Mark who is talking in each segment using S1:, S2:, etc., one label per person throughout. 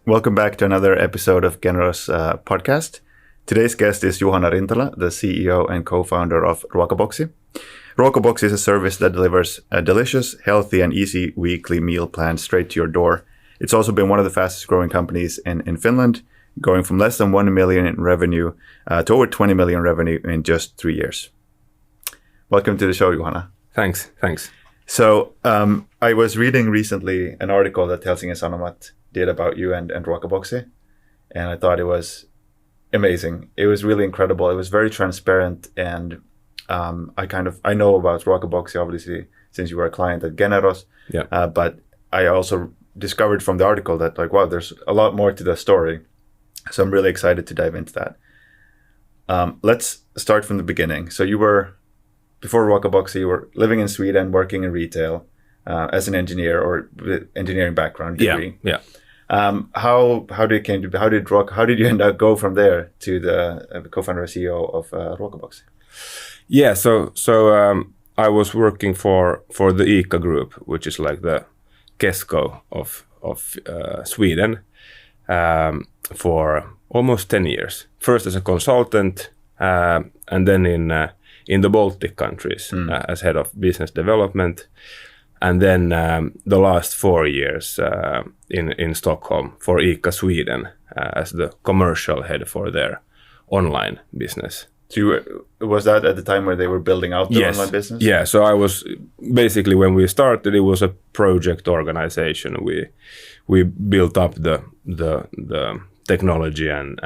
S1: Welcome back to another episode of Genero's podcast. Today's guest is Juhana Rintala, the CEO and co-founder of Ruokaboksi. Ruokaboksi is a service that delivers a delicious, healthy, and easy weekly meal plan straight to your door. It's also been one of the fastest growing companies in Finland, going from less than 1 million in revenue to over 20 million revenue in just 3 years. Welcome to the show, Juhana.
S2: Thanks.
S1: So I was reading recently an article that Helsingin Sanomat did about you and Ruokaboksi, and I thought it was amazing. It was really incredible. It was very transparent, and I know about Ruokaboksi obviously since you were a client at Generos, but I also discovered from the article that wow, there's a lot more to the story. So I'm really excited to dive into that. Let's start from the beginning. So before Ruokaboksi, you were living in Sweden, working in retail as an engineer or with engineering background degree.
S2: Yeah.
S1: How did you end up go from there to the co-founder and CEO of Ruokaboksi?
S2: Yeah. So I was working for the ICA Group, which is like the Kesko of Sweden, for almost 10 years. First as a consultant, and then in the Baltic countries as head of business development, and then the last 4 years in Stockholm for ICA Sweden as the commercial head for their online business.
S1: So was that at the time where they were building out the online business?
S2: Yeah, so I was basically, when we started, it was a project organization. We built up the technology and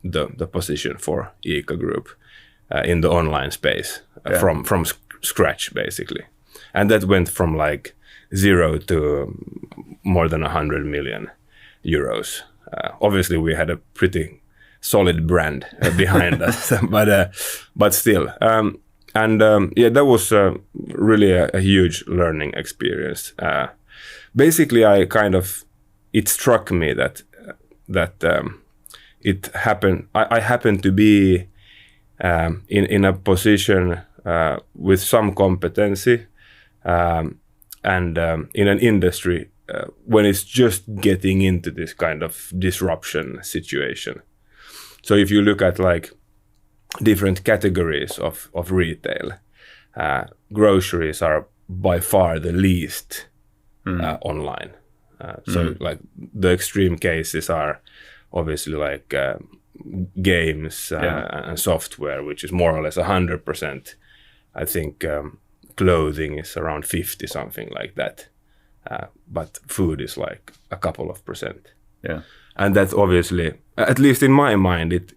S2: the position for ICA Group in the online space from scratch, basically. And that went from like 0 to more than 100 million euros. Obviously, we had a pretty solid brand behind us, but still. That was really a huge learning experience. Basically, it struck me that it happened. I happened to be in a position with some competency and in an industry when it's just getting into this kind of disruption situation. So if you look at like different categories of retail, groceries are by far the least online. So like the extreme cases are obviously like games and software, which is more or less 100%. I think clothing is around 50, something like that. But food is like a couple of percent.
S1: Yeah.
S2: And that's obviously, at least in my mind,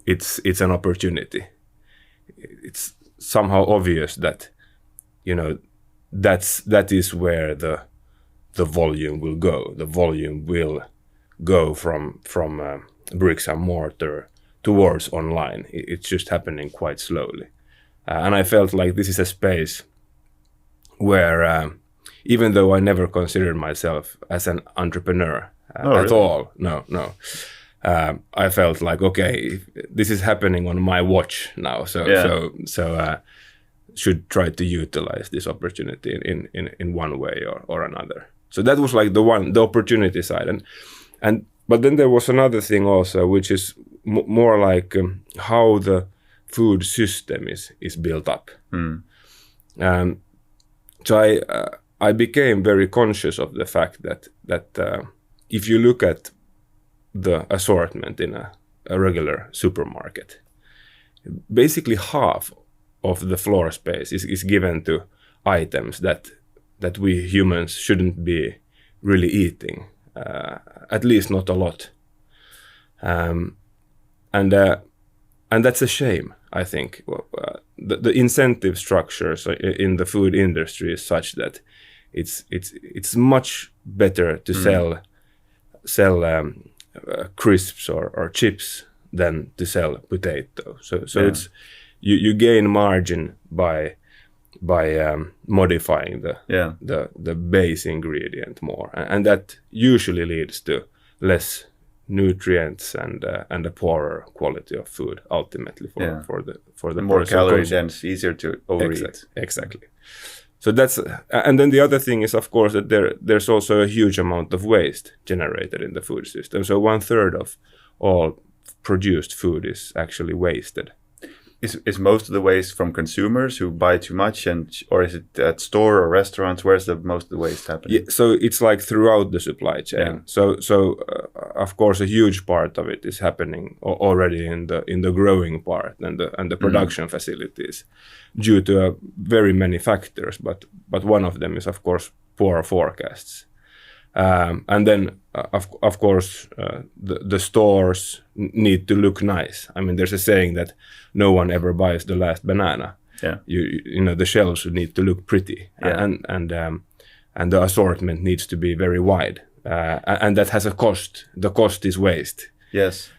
S2: it's an opportunity. It's somehow obvious that, that is where the volume will go. The volume will go from bricks and mortar towards online. It's just happening quite slowly. And I felt like this is a space where, even though I never considered myself as an entrepreneur at all, no, I felt like, okay, this is happening on my watch now, so should try to utilize this opportunity in one way or another. So that was like the opportunity side, but then there was another thing also, which is more like how the food system is built up. So I became very conscious of the fact that if you look at the assortment in a regular supermarket, basically half of the floor space is given to items that we humans shouldn't be really eating, at least not a lot. And that's a shame, I think. The incentive structures in the food industry is such that it's much better to sell crisps or chips than to sell potato. So it's you gain margin by modifying the base ingredient more, and that usually leads to less nutrients and a poorer quality of food ultimately for the
S1: more
S2: person
S1: calorie dense, easier to overeat.
S2: Exactly. So that's, and then the other thing is, of course, that there's also a huge amount of waste generated in the food system. So 1/3 of all produced food is actually wasted.
S1: Is most of the waste from consumers who buy too much, or is it at store or restaurants? Where's the most of the waste happening?
S2: Yeah, so it's like throughout the supply chain.
S1: Yeah.
S2: So of course a huge part of it is happening already in the growing part and the production facilities, due to very many factors. But one of them is of course poor forecasts. And then, of course, the stores need to look nice. I mean, there's a saying that no one ever buys the last banana.
S1: Yeah.
S2: You know, the shelves need to look pretty,
S1: Yeah.
S2: and the assortment needs to be very wide, and that has a cost. The cost is waste.
S1: Yes.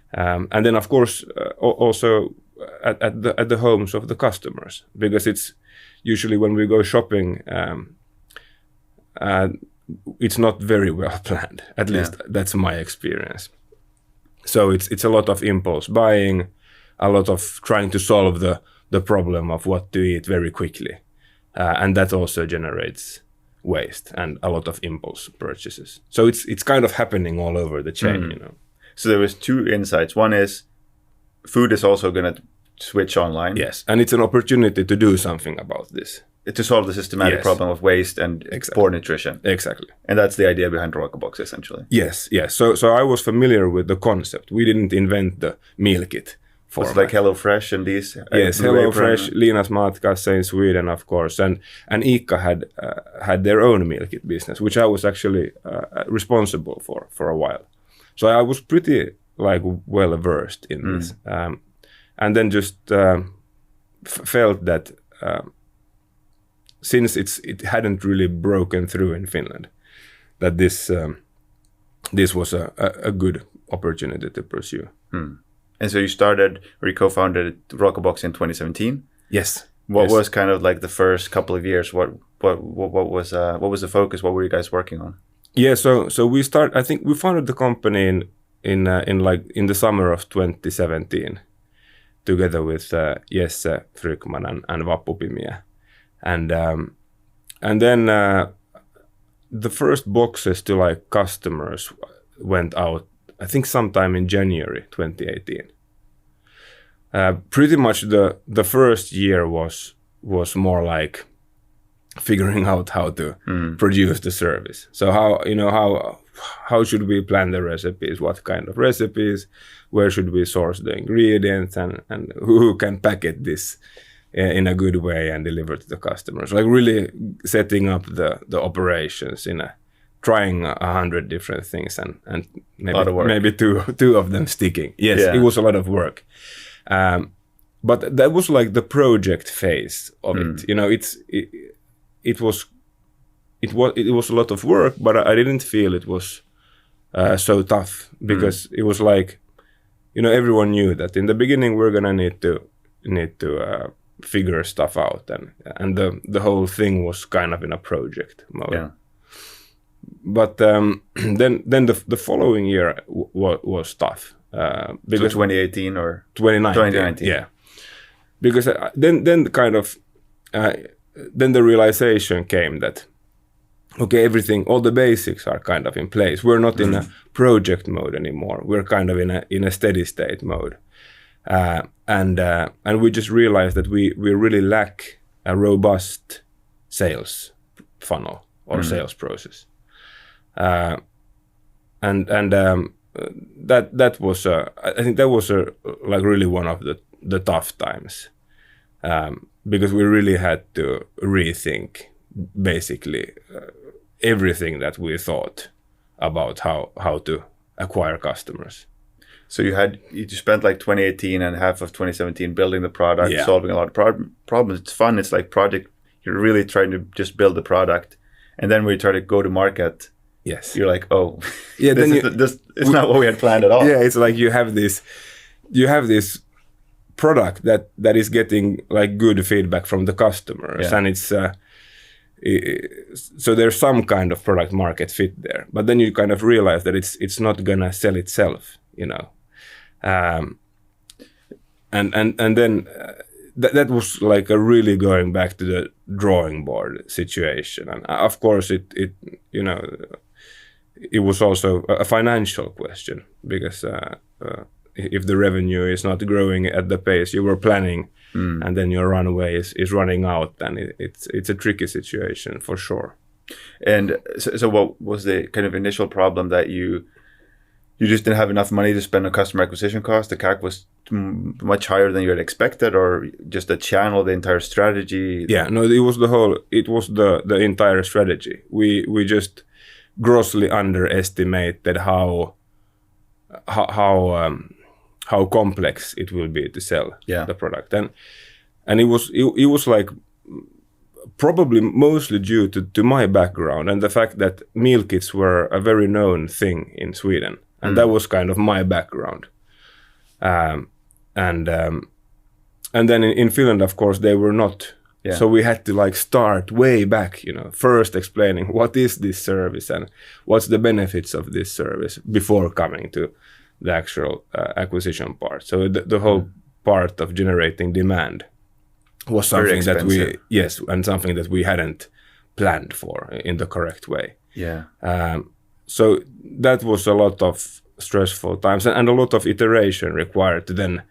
S2: And then, of course, also at the homes of the customers, because it's usually when we go shopping. It's not very well planned. At least that's my experience. So it's a lot of impulse buying, a lot of trying to solve the problem of what to eat very quickly, and that also generates waste and a lot of impulse purchases. So it's kind of happening all over the chain, you know.
S1: So there was 2 insights. One is food is also going to switch online.
S2: Yes, and it's an opportunity to do something about this.
S1: To solve the systematic problem of waste and poor nutrition.
S2: Exactly.
S1: And that's the idea behind Ruokaboksi, essentially.
S2: Yes. So I was familiar with the concept. We didn't invent the meal kit format.
S1: It's like HelloFresh and these.
S2: Yes, HelloFresh, Linas Matkasse in Sweden, of course, and ICA had their own meal kit business, which I was actually responsible for a while. So I was pretty well versed in this, and then just felt that. Since it hadn't really broken through in Finland, that this was a good opportunity to pursue.
S1: And so you started, or you co-founded Ruokaboksi in 2017.
S2: Yes.
S1: What was kind of like the first couple of years? What was the focus? What were you guys working on?
S2: Yeah. So I think we founded the company in the summer of 2017, together with Jesse Frykman and Vappu Pimiä. And then the first boxes to customers went out, I think sometime in January 2018. Pretty much the first year was more like figuring out how to produce the service. So how should we plan the recipes? What kind of recipes? Where should we source the ingredients? And who can packet this in a good way and deliver to the customers? Like really setting up the operations trying 100 different things and maybe two of them sticking. Yes, It was a lot of work. But that was like the project phase of it. You know, it was a lot of work, but I didn't feel it was so tough, because it was like, you know, everyone knew that in the beginning we're gonna need to figure stuff out, and the whole thing was kind of in a project mode.
S1: Yeah.
S2: But then the following year was tough.
S1: Because 2018 or
S2: 2019. Yeah. Because then kind of then the realization came that okay, all the basics are kind of in place. We're not in a project mode anymore. We're kind of in a steady state mode. And we just realized that we really lack a robust sales funnel or sales process. That was I think that was like really one of the tough times, because we really had to rethink basically everything that we thought about how to acquire customers.
S1: So you spent like 2018 and half of 2017 building the product, solving a lot of problems. It's fun. It's like project. You're really trying to just build the product, and then when you try to go to market, you're like, oh,
S2: yeah,
S1: it's not what we had planned at all.
S2: Yeah, it's like you have this product that is getting like good feedback from the customers, and it's so there's some kind of product market fit there. But then you kind of realize that it's not gonna sell itself, you know. And then that was like a really going back to the drawing board situation, and of course it it was also a financial question, because if the revenue is not growing at the pace you were planning, and then your runway is running out, then it's a tricky situation for sure.
S1: And so what was the kind of initial problem, that you just didn't have enough money to spend on customer acquisition cost? The CAC was much higher than you had expected, or just the channel, the entire strategy?
S2: Yeah, no, it was the entire strategy. We just grossly underestimated how complex it will be to sell the product, and it was like probably mostly due to my background and the fact that meal kits were a very known thing in Sweden, and that was kind of my background. And then in Finland, of course, they were not. Yeah. So we had to like start way back, first explaining what is this service and what's the benefits of this service before coming to the actual acquisition part. So the whole part of generating demand was something that something that we hadn't planned for in the correct way.
S1: Yeah.
S2: So that was a lot of stressful times and a lot of iteration required to then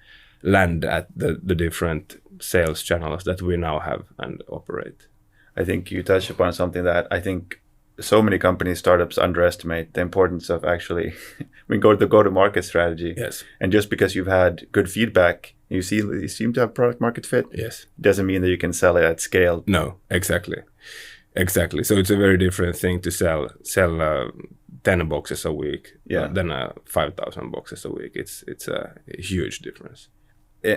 S2: land at the different sales channels that we now have and operate.
S1: I think you touched upon something that I think so many companies, startups, underestimate the importance of actually go-to-market strategy.
S2: Yes.
S1: And just because you've had good feedback, you seem to have product market fit.
S2: Yes.
S1: Doesn't mean that you can sell it at scale.
S2: No, exactly. So it's a very different thing to sell 10 boxes a week than 5,000 boxes a week. It's a huge difference.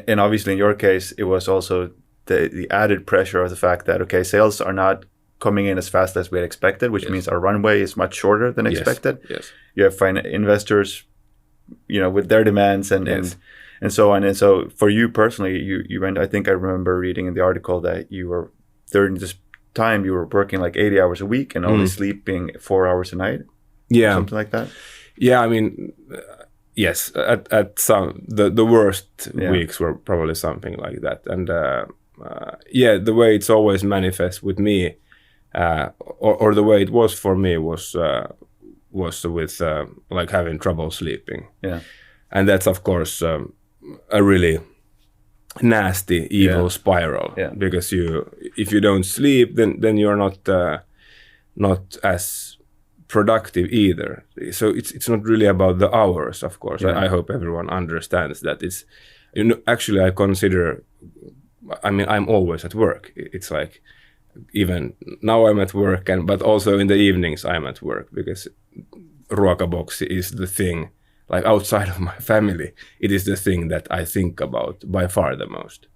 S1: And obviously in your case, it was also the added pressure of the fact that, okay, sales are not coming in as fast as we had expected, which means our runway is much shorter than expected.
S2: Yes.
S1: You have investors, with their demands and so on. And so for you personally, you went, I think I remember reading in the article that you were, during this time, you were working like 80 hours a week and only sleeping 4 hours a night.
S2: Yeah.
S1: Something like that.
S2: Yeah, I mean, yes, at some, the worst weeks were probably something like that. And the way it's always manifest with me, or the way it was for me was with like having trouble sleeping.
S1: Yeah.
S2: And that's of course a really nasty, evil spiral.
S1: Yeah.
S2: Because if you don't sleep, then you're not as productive either. So it's not really about the hours, of course.
S1: Yeah.
S2: I hope everyone understands that. It's actually I consider, I mean, I'm always at work. It's like, even now I'm at work, but also in the evenings I'm at work, because Ruokaboksi is the thing, like outside of my family, it is the thing that I think about by far the most.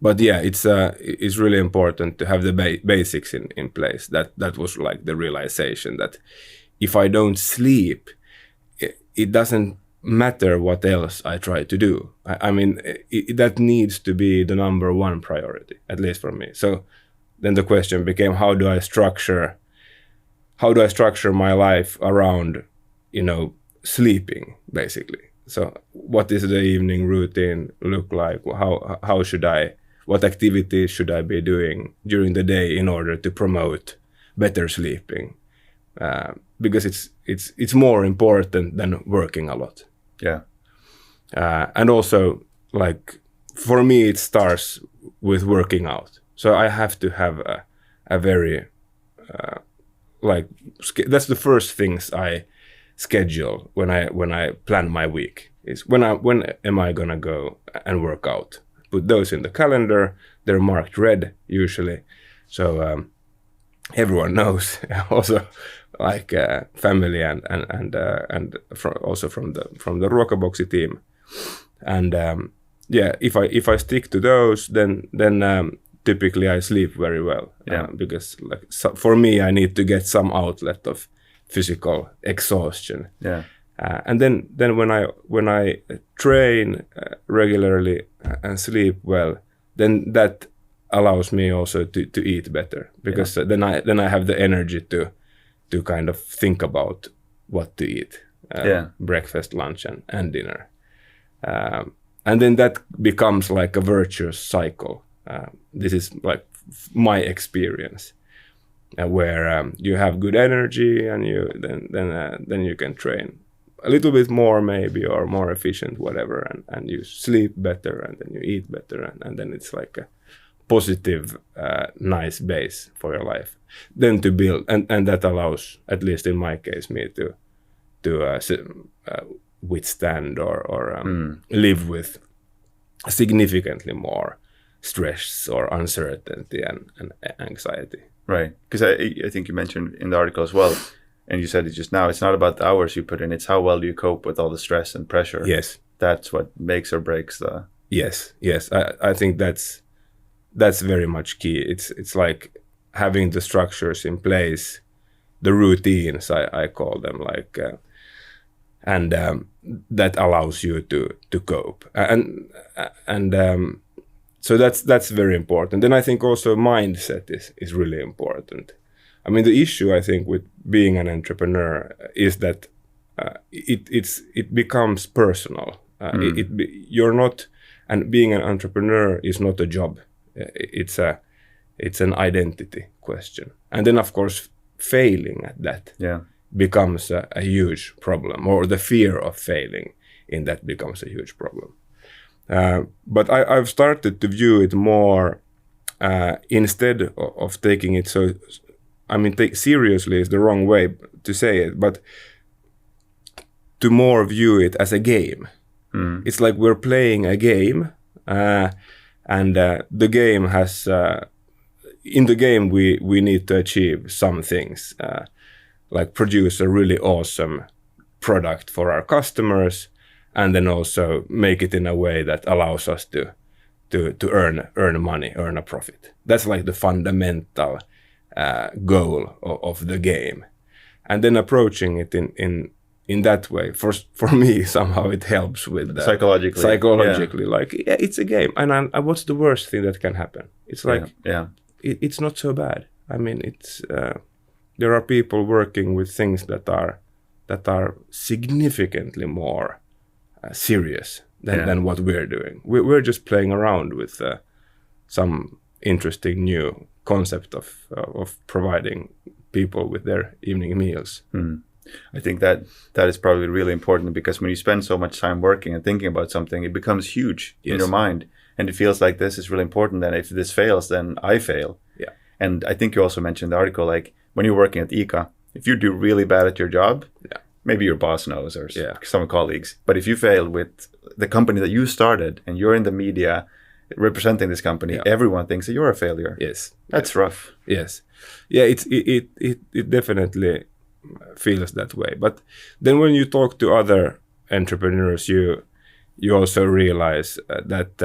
S2: But yeah, it's really important to have the basics in place. That was like the realization that if I don't sleep, it doesn't matter what else I try to do. I mean, that needs to be the number one priority, at least for me. So then the question became, how do I structure my life around, sleeping, basically? So what is the evening routine look like? What activities should I be doing during the day in order to promote better sleeping? Because it's more important than working a lot.
S1: Yeah.
S2: And also, like, for me, it starts with working out. So I have to have a very, that's the first things I schedule when I plan my week, is when am I gonna go and work out? Put those in the calendar. They're marked red usually. So everyone knows also, like family and also from the Ruokaboksi team, and if I stick to those, then typically I sleep very well. Because for me, I need to get some outlet of physical exhaustion.
S1: Yeah.
S2: And then when I train regularly and sleep well, then that allows me also to eat better, because then I have the energy to kind of think about what to eat, breakfast, lunch, and dinner. And then that becomes like a virtuous cycle. This is like my experience, where you have good energy, and then you can train a little bit more maybe, or more efficient, whatever, and you sleep better, and then you eat better, and then it's like a positive, nice base for your life then to build, and that allows, at least in my case, me to withstand or live with significantly more stress or uncertainty and anxiety.
S1: Right, because I think you mentioned in the article as well, and you said it just now, it's not about the hours you put in, it's how well do you cope with all the stress and pressure.
S2: Yes.
S1: That's what makes or breaks the...
S2: Yes. I think that's very much key. It's like having the structures in place, the routines, I call them, like, and that allows you to cope. And so that's very important. Then I think also mindset is really important. I mean, the issue, I think, with being an entrepreneur is that it becomes personal. You're not, and being an entrepreneur is not a job. It's an identity question. And then, of course, failing at that becomes a huge problem, or the fear of failing in that becomes a huge problem. But I've started to view it more, instead of taking it so, I mean, take seriously is the wrong way to say it, but to more view it as a game. It's like we're playing a game, and the game has, in the game we need to achieve some things, like produce a really awesome product for our customers, and then also make it in a way that allows us to earn money, earn a profit. That's like the fundamental goal of the game. And then approaching it in that way, for me, somehow it helps with psychologically, like, yeah, it's a game, and what's the worst thing that can happen? It's like, it's not so bad. I mean, it's there are people working with things that are significantly more serious than what we're doing. We're just playing around with some interesting new concept of providing people with their evening meals.
S1: I think that is probably really important, because when you spend so much time working and thinking about something, it becomes huge in your mind, and it feels like this is really important, and if this fails, then I fail.
S2: Yeah.
S1: And I think you also mentioned in the article, like, when you're working at ICA, if you do really bad at your job, maybe your boss knows, or some colleagues, but if you fail with the company that you started and you're in the media representing this company, everyone thinks that you're a failure.
S2: Yes.
S1: That's rough.
S2: Yes. Yeah, it definitely feels that way. But then when you talk to other entrepreneurs, you also realize that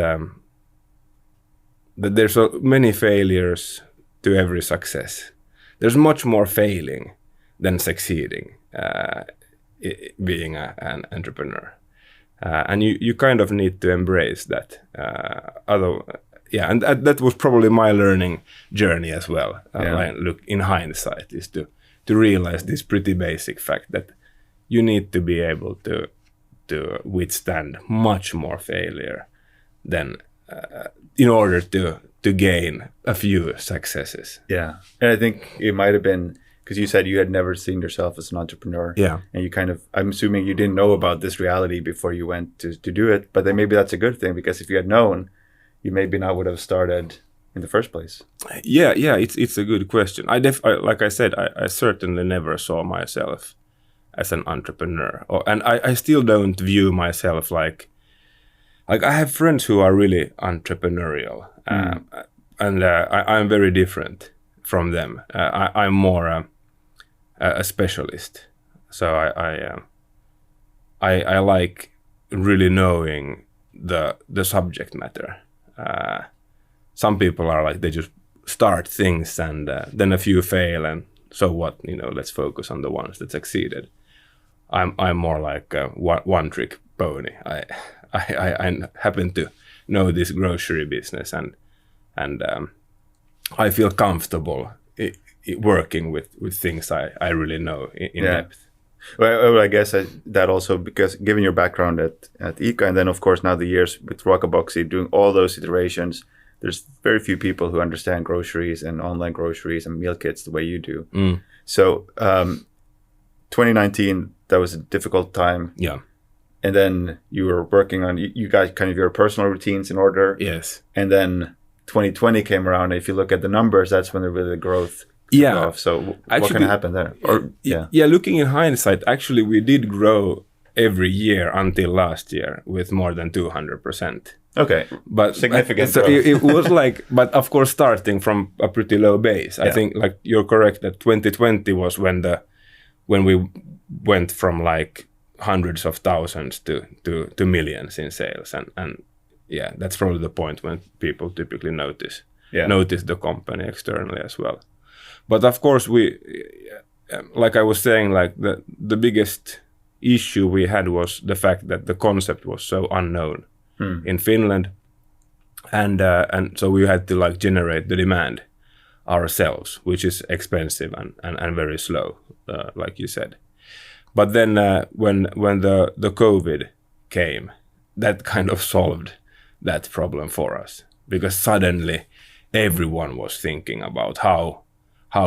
S2: there's so many failures to every success. There's much more failing than succeeding, being an entrepreneur. And you kind of need to embrace that. And that was probably my learning journey as well. Look, in hindsight, is to realize this pretty basic fact that you need to be able to withstand much more failure than in order to gain a few successes.
S1: Yeah, and I think it might have been because you said you had never seen yourself as an entrepreneur.
S2: Yeah.
S1: And you kind of, I'm assuming you didn't know about this reality before you went to do it, but then maybe that's a good thing, because if you had known, you maybe not would have started in the first place.
S2: Yeah, it's a good question. Like I said, I certainly never saw myself as an entrepreneur, and I still don't view myself like I have friends who are really entrepreneurial, and I'm very different from them. I'm more a specialist, so I like really knowing the subject matter. Some people are like, they just start things and then a few fail, and so what? Let's focus on the ones that succeeded. I'm more like a one trick pony. I happen to know this grocery business, and I feel comfortable working with things I really know in depth.
S1: Well, I guess that also, because given your background at ICA, and then of course now the years with Ruokaboksi, doing all those iterations, there's very few people who understand groceries and online groceries and meal kits the way you do. So 2019, that was a difficult time.
S2: Yeah.
S1: And then you were working on, you got kind of your personal routines in order.
S2: Yes.
S1: And then 2020 came around. And if you look at the numbers, that's when the growth took off. So actually, what kind of happened there?
S2: Looking in hindsight, actually we did grow every year until last year with more than 200%.
S1: Okay,
S2: but
S1: significant.
S2: So it was like, but of course, starting from a pretty low base. I think, like, you're correct that 2020 was when we went from like hundreds of thousands to millions in sales, and yeah, that's probably the point when people typically notice the company externally as well. But of course, we, like I was saying, like the biggest issue we had was the fact that the concept was so unknown in Finland, and so we had to like generate the demand ourselves, which is expensive and very slow, like you said. But then when the COVID came, that kind of solved that problem for us, because suddenly everyone was thinking about how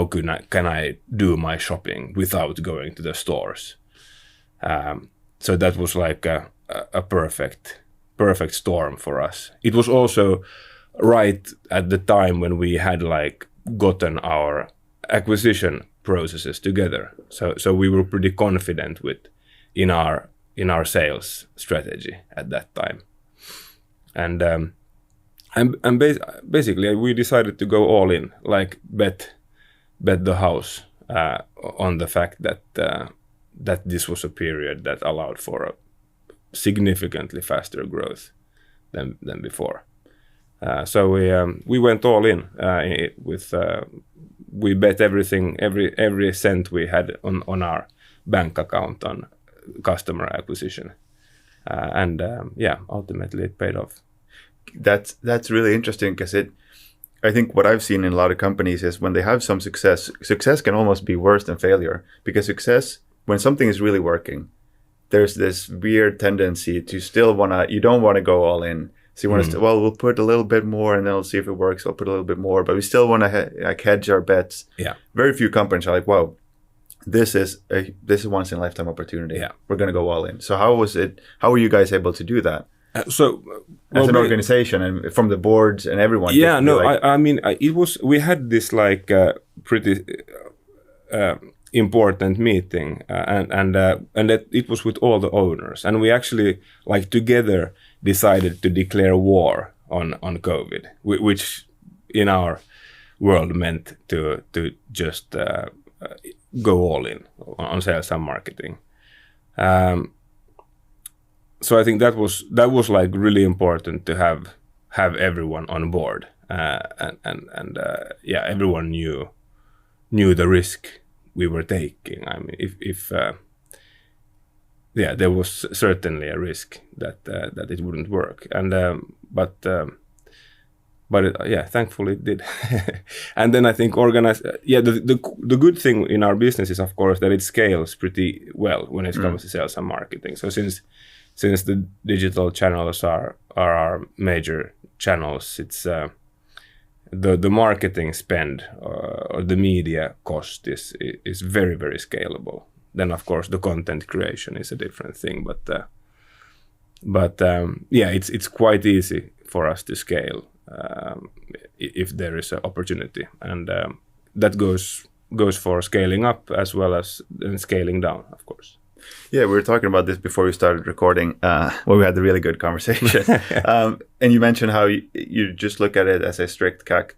S2: can I do my shopping without going to the stores. So that was like a perfect storm for us. It was also right at the time when we had like gotten our acquisition processes together. So we were pretty confident in our sales strategy at that time. And basically we decided to go all in, like bet the house on the fact that this was a period that allowed for a significantly faster growth than before. So we went all in with we bet everything, every cent we had on our bank account on customer acquisition, and ultimately it paid off.
S1: That's really interesting, because I think what I've seen in a lot of companies is when they have some success can almost be worse than failure, because success, when something is really working, there's this weird tendency to still you don't want to go all in. So you want to, we'll put a little bit more and then we'll see if it works. We'll put a little bit more, but we still want to hedge our bets. Yeah. Very few companies are like, wow, this is a once in a lifetime opportunity. Yeah. We're going to go all in. So how were you guys able to do that? As an organization and from the boards and everyone.
S2: Yeah, no, I mean, we had this like pretty important meeting, and that it was with all the owners, and we actually like together decided to declare war on COVID, which in our world meant to just go all in on sales and marketing. So I think that was like really important to have everyone on board, and everyone knew the risk we were taking. I mean, if there was certainly a risk that it wouldn't work, and thankfully it did. And then I think the good thing in our business is, of course, that it scales pretty well when it comes to sales and marketing. So since the digital channels are our major channels, it's the marketing spend or the media cost is very, very scalable. Then of course the content creation is a different thing, but it's quite easy for us to scale if there is an opportunity, and that goes for scaling up as well as scaling down, of course.
S1: Yeah, we were talking about this before we started recording, when we had the really good conversation. And you mentioned how you just look at it as a strict CAC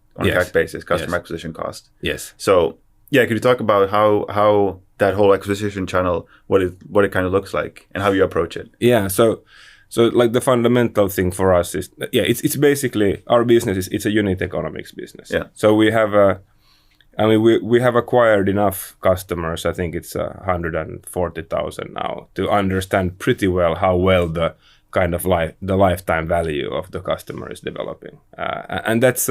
S1: basis, customer acquisition cost.
S2: Yes.
S1: So, could you talk about how that whole acquisition channel, what it kind of looks like and how you approach it?
S2: Yeah. So like the fundamental thing for us is, it's basically our business it's a unit economics business. Yeah. So we have we have acquired enough customers. I think it's 140,000 now to understand pretty well how well the kind of the lifetime value of the customer is developing. And that's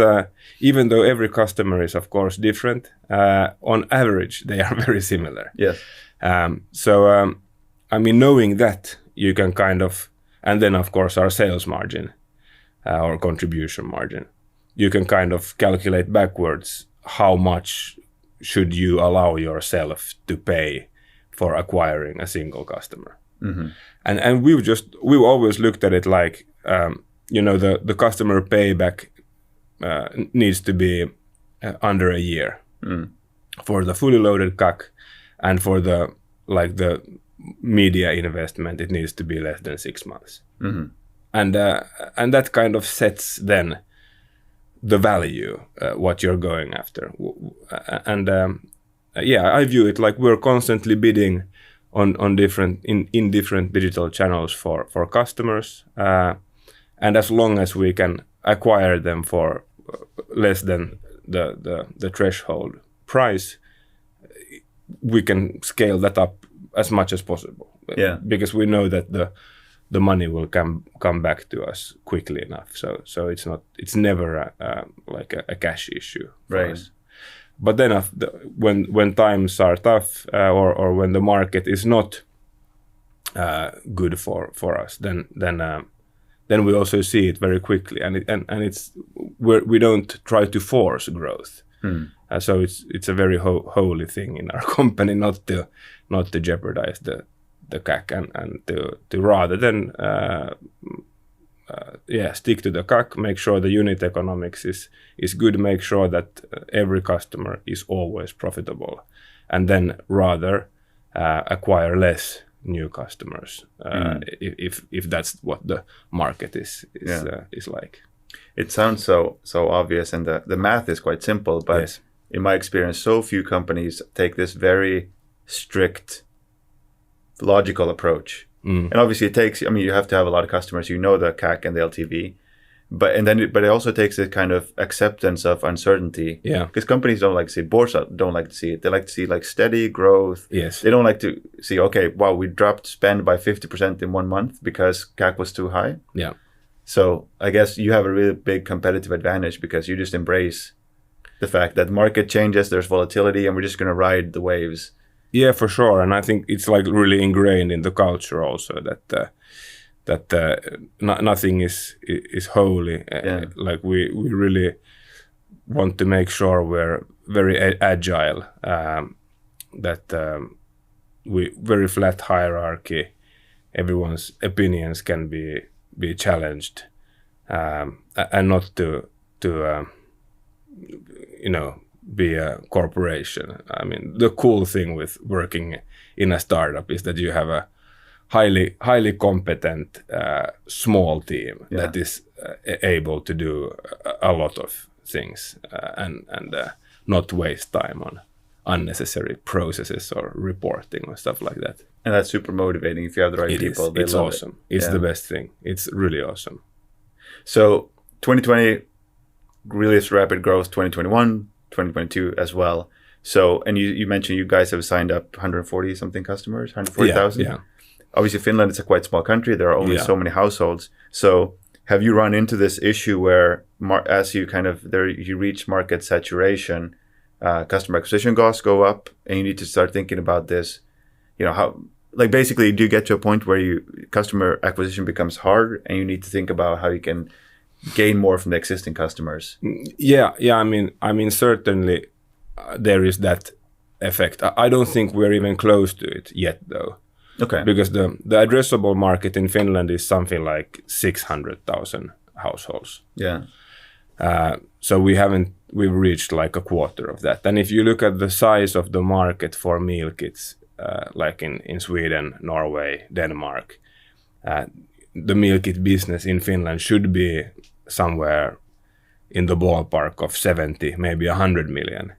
S2: even though every customer is of course different, on average they are very similar.
S1: Yes.
S2: I mean, knowing that, you can kind of, and then of course our sales margin or contribution margin, you can kind of calculate backwards how much should you allow yourself to pay for acquiring a single customer. And we've always looked at it like, the customer payback needs to be under a year for the fully loaded CAC, and for the media investment, it needs to be less than 6 months. And that kind of sets then the value, what you're going after. And I view it like we're constantly bidding on different in different digital channels for customers, and as long as we can acquire them for less than the threshold price, we can scale that up as much as possible. Because we know that the money will come back to us quickly enough. So it's never a cash issue for us. But then when times are tough, or when the market is not good for us, then we also see it very quickly, and we don't try to force growth. So it's a very holy thing in our company not to jeopardize the CAC, and to rather than stick to the CAC, make sure the unit economics is good, make sure that every customer is always profitable, and then rather acquire less new customers if that's what the market is like.
S1: It sounds so obvious, and the math is quite simple, but in my experience, so few companies take this very strict, logical approach. And obviously it takes, you have to have a lot of customers, the CAC and the LTV, but it also takes a kind of acceptance of uncertainty. Because companies don't like to see, boards don't like to see it. They like to see steady growth. They don't like to see, okay, wow, we dropped spend by 50% in 1 month because CAC was too high. So I guess you have a really big competitive advantage because you just embrace the fact that market changes, there's volatility, and we're just going to ride the waves.
S2: Yeah, for sure. And I think it's really ingrained in the culture also that nothing is holy. Like we really want to make sure we're very agile, that we very flat hierarchy, everyone's opinions can be challenged, and not to be a corporation. I mean, the cool thing with working in a startup is that you have a highly competent small team that is able to do a lot of things, and not waste time on unnecessary processes or reporting or stuff like that.
S1: And that's super motivating if you have the right people.
S2: It's awesome. It's the best thing. It's really awesome.
S1: So 2020, really rapid growth, 2021, 2022 as well. So, and you mentioned you guys have signed up 140 something customers, 140,000.
S2: Yeah.
S1: Obviously, Finland is a quite small country. There are only so many households. So, have you run into this issue where, as you you reach market saturation, customer acquisition costs go up, and you need to start thinking about this? How, basically, do you get to a point where customer acquisition becomes hard, and you need to think about how you can gain more from the existing customers?
S2: Yeah. I mean, certainly there is that effect. I don't think we're even close to it yet, though.
S1: Okay.
S2: Because the addressable market in Finland is something like 600,000 households.
S1: Yeah.
S2: So we've reached like a quarter of that. And if you look at the size of the market for meal kits, like in Sweden, Norway, Denmark, the meal kit business in Finland should be somewhere in the ballpark of 70, maybe 100 million.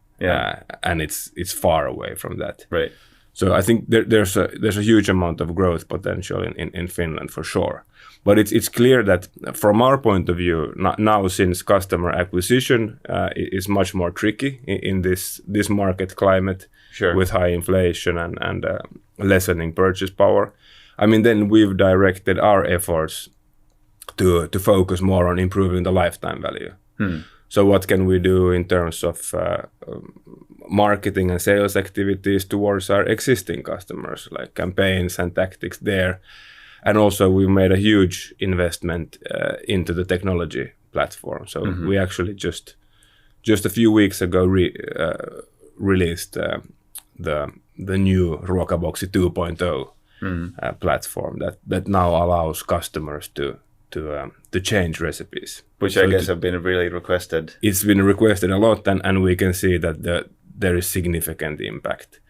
S2: And it's far away from that.
S1: Right.
S2: So I think there's a huge amount of growth potential in Finland for sure. But it's clear that from our point of view, now since customer acquisition is much more tricky in this market climate, with high inflation and lessening purchase power, I mean, then we've directed our efforts to focus more on improving the lifetime value. So what can we do in terms of marketing and sales activities towards our existing customers, like campaigns and tactics there. And also we made a huge investment into the technology platform. So we actually just a few weeks ago released the new Ruokaboksi 2.0 platform that now allows customers to change recipes.
S1: Which I guess have been really requested.
S2: It's been requested a lot, and we can see that there is significant impact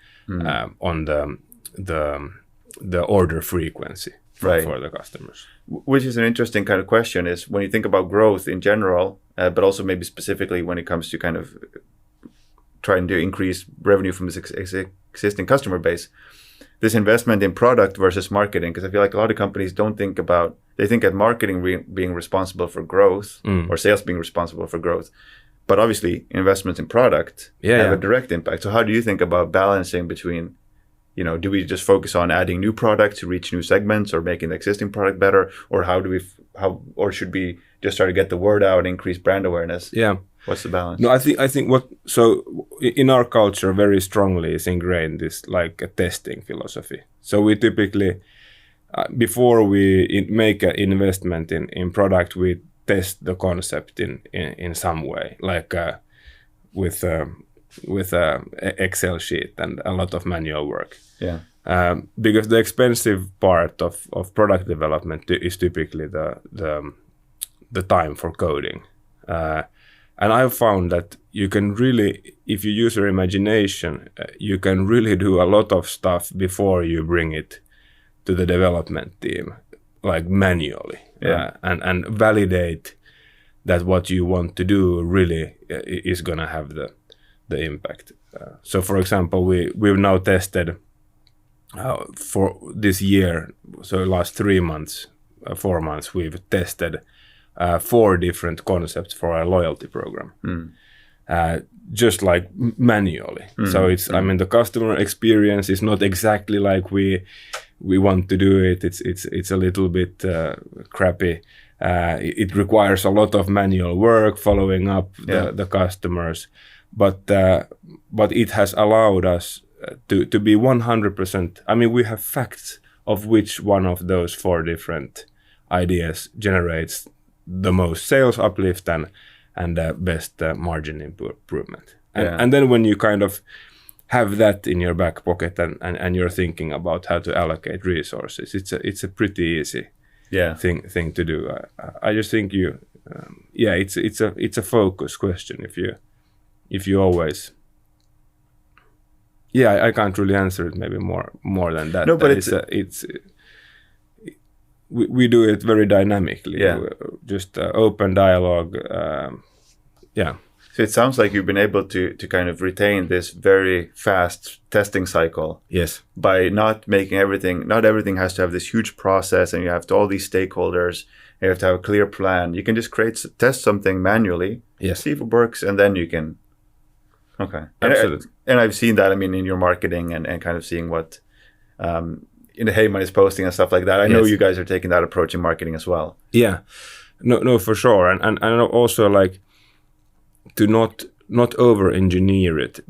S2: on the order frequency for the customers.
S1: Which is an interesting kind of question, is when you think about growth in general, but also maybe specifically when it comes to kind of trying to increase revenue from this existing customer base, this investment in product versus marketing, because I feel like a lot of companies they think at marketing being responsible for growth or sales being responsible for growth. But obviously investments in product have a direct impact. So how do you think about balancing between, do we just focus on adding new products to reach new segments or making the existing product better? Or or should we just try to get the word out, increase brand awareness?
S2: Yeah.
S1: What's the balance?
S2: No, I think in our culture very strongly is ingrained this like a testing philosophy. So we typically, before we make an investment in product, we test the concept in some way, like with a Excel sheet and a lot of manual work.
S1: Yeah.
S2: Because the expensive part of product development is typically the time for coding. And I've found that you can really, if you use your imagination, you can really do a lot of stuff before you bring it to the development team, like manually, and validate that what you want to do really is going to have the impact. So, for example, we've now tested for this year, so last 4 months, we've tested 4 different concepts for our loyalty program, just like manually. So the customer experience is not exactly like we want to do it. It's a little bit crappy. It requires a lot of manual work following up the customers, but it has allowed us to be 100%. We have facts of which one of those 4 different ideas generates the most sales uplift and best margin improvement. And then when you kind of have that in your back pocket and you're thinking about how to allocate resources, it's a pretty easy thing to do. I just think it's a focus question. If you always, I can't really answer it maybe more than that.
S1: No, but
S2: we do it very dynamically. Just open dialogue.
S1: So it sounds like you've been able to kind of retain this very fast testing cycle.
S2: Yes.
S1: By not making not everything has to have this huge process, and you have all these stakeholders, and you have to have a clear plan. You can just test something manually, see if it works, and then you can. Okay.
S2: Absolutely.
S1: And I've seen that, in your marketing and kind of seeing what in the Heyman is posting and stuff like that. I know you guys are taking that approach in marketing as well.
S2: Yeah. No, for sure. And also like to not over-engineer it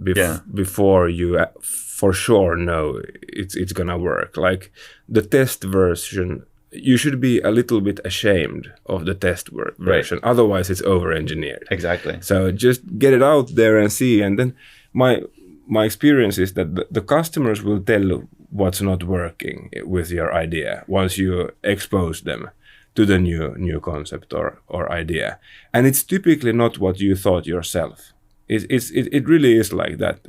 S2: before you for sure know it's gonna work. Like the test version, you should be a little bit ashamed of the test version. Otherwise, it's over-engineered.
S1: Exactly.
S2: So just get it out there and see. And then my experience is that the customers will tell what's not working with your idea once you expose them to the new concept or idea. And it's typically not what you thought yourself. It really is like that.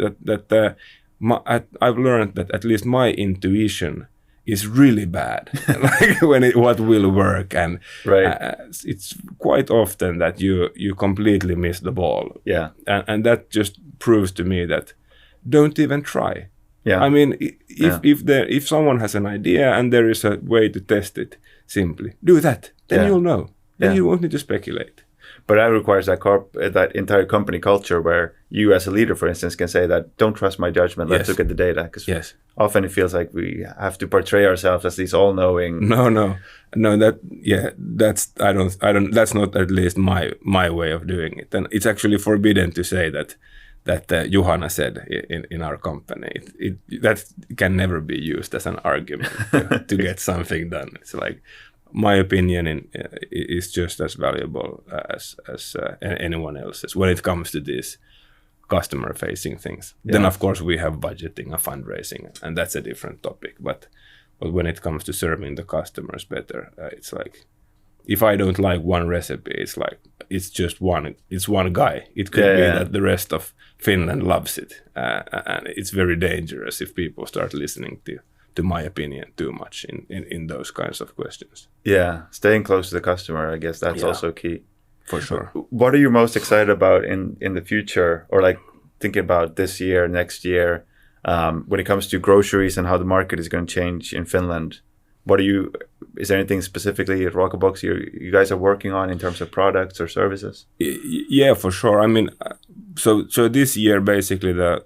S2: I've learned that at least my intuition is really bad, like what will work, and it's quite often that you completely miss the ball.
S1: Yeah,
S2: and that just proves to me that don't even try.
S1: Yeah,
S2: if someone has an idea and there is a way to test it, simply do that. Then you'll know. Then you won't need to speculate.
S1: But that requires that entire company culture where you as a leader, for instance, can say that, don't trust my judgment, let's look at the data. Because often it feels like we have to portray ourselves as these all-knowing.
S2: No, that's not at least my way of doing it. And it's actually forbidden to say that Juhana said in our company. That can never be used as an argument to get something done. It's like, my opinion is just as valuable as anyone else's when it comes to these customer-facing things. Yeah. Then, of course, we have budgeting and fundraising, and that's a different topic. But when it comes to serving the customers better, it's like, if I don't like one recipe, it's like, it's one guy. It could be that the rest of Finland loves it, and it's very dangerous if people start listening to my opinion too much in those kinds of questions. Yeah,
S1: staying close to the customer, I guess that's also key.
S2: For sure.
S1: What are you most excited about in the future, or like thinking about this year, next year, when it comes to groceries and how the market is going to change in Finland? Is there anything specifically at Ruokaboksi you guys are working on in terms of products or services?
S2: Yeah, for sure. I mean, so this year, basically the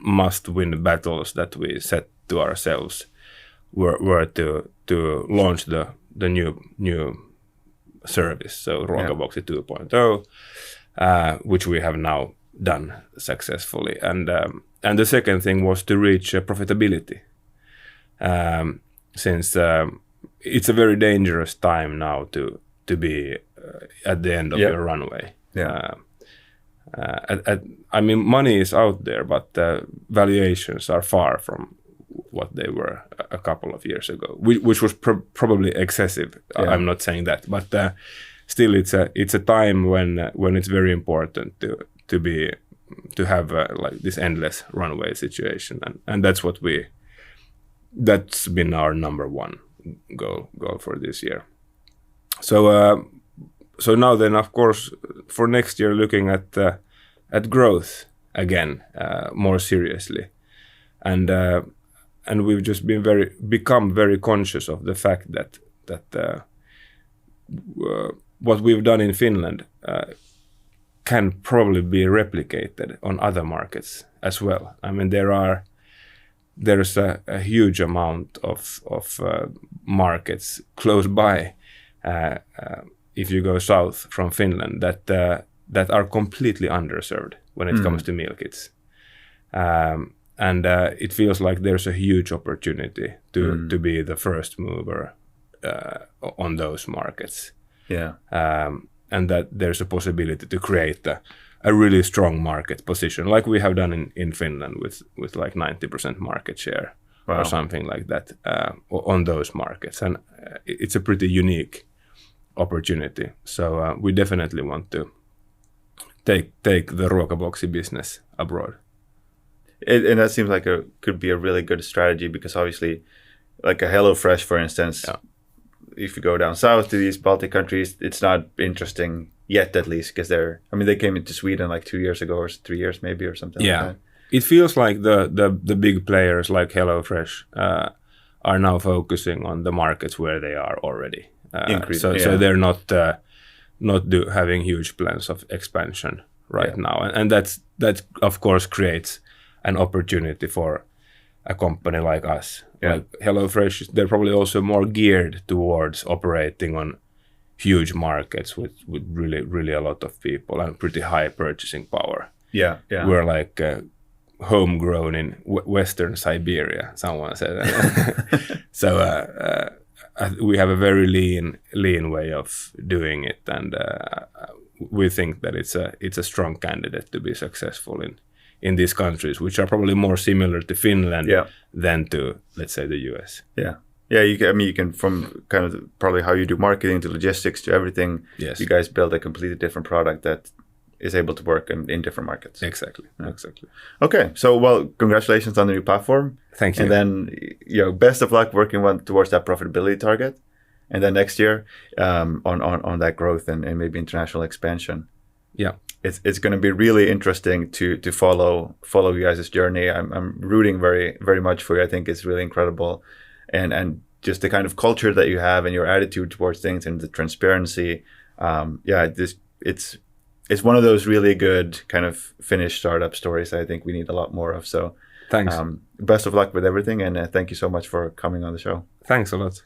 S2: must-win battles that we set to ourselves were to launch the new service, so Ruokaboksi 2.0, which we have now done successfully, and the second thing was to reach profitability, since it's a very dangerous time now to be at the end of your runway. I mean, money is out there, but valuations are far from what they were a couple of years ago, which was probably excessive. I'm not saying that, but still, it's a time when it's very important to have like this endless runway situation, and that's been our number one goal for this year. So now then, of course, for next year, looking at growth again more seriously, and we've just become very conscious of the fact that what we've done in Finland can probably be replicated on other markets as well. I mean, there's a huge amount of markets close by, if you go south from Finland, that are completely underserved when it comes to meal kits. And it feels like there's a huge opportunity to be the first mover on those markets.
S1: Yeah.
S2: And that there's a possibility to create a really strong market position, like we have done in Finland with like 90% market share or something like that on those markets. And it's a pretty unique opportunity. So we definitely want to take the Ruokaboksi business abroad.
S1: And that seems like could be a really good strategy, because obviously, like a HelloFresh, for instance, if you go down south to these Baltic countries, it's not interesting yet, at least, because they came into Sweden like 2 years ago or 3 years maybe or something like that.
S2: It feels like the big players like HelloFresh are now focusing on the markets where they are already. So they're not having huge plans of expansion right now, and that of course creates an opportunity for a company like us. Like HelloFresh, they're probably also more geared towards operating on huge markets with really, really a lot of people and pretty high purchasing power. We're like homegrown in Western Siberia, someone said. So we have a very lean way of doing it, and we think that it's a strong candidate to be successful in these countries, which are probably more similar to Finland than to, let's say, the US.
S1: You can, from kind of probably how you do marketing to logistics to everything, you guys build a completely different product that is able to work in different markets.
S2: Exactly.
S1: Okay, so congratulations on the new platform.
S2: Thank you.
S1: And then, best of luck working towards that profitability target. And then next year, on that growth and maybe international expansion.
S2: Yeah.
S1: It's going to be really interesting to follow you guys' journey. I'm rooting very, very much for you. I think it's really incredible, and just the kind of culture that you have and your attitude towards things and the transparency. It's one of those really good kind of Finnish startup stories that I think we need a lot more of. So
S2: Thanks.
S1: Best of luck with everything, and thank you so much for coming on the show.
S2: Thanks a lot.